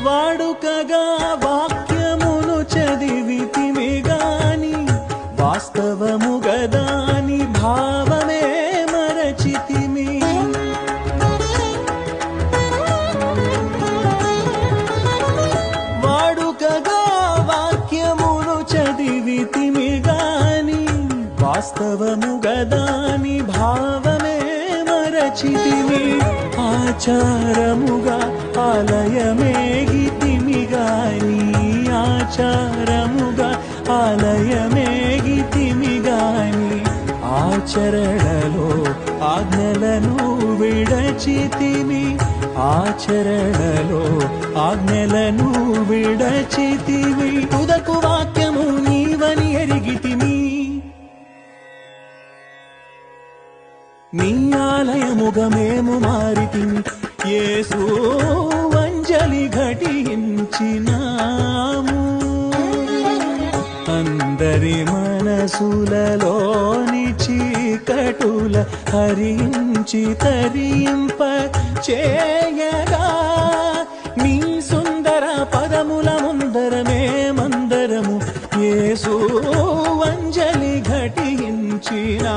వాడుకగా వాక్యమును చదివితిమి గాని వాస్తవము గదాని భావమే మరచితిమి. వాడుకగా వాక్యమును చదివితిమి గాని వాస్తవము గదాని భావమే మరచితిమి. ఆచారముగా ఆలయమేగితిమి గాని ఆచారముగా ఆలయమేగితిమి గాని ఆచరణలో ఆజ్ఞలను విడచితిమి. ఆచరణలో ఆజ్ఞలను విడచితిమి. తుదకు వాక్యము నీవని ఎరిగితిమి. నీ ఆలయముగా మేము మారితిమి. యేసు అంజలి ఘటించినాము. అందరి మనసులలోని చీకటుల హరించి తరింప చేయగా నీ సుందర పదముల ముందరమేమందరము యేసు అంజలి ఘటించినా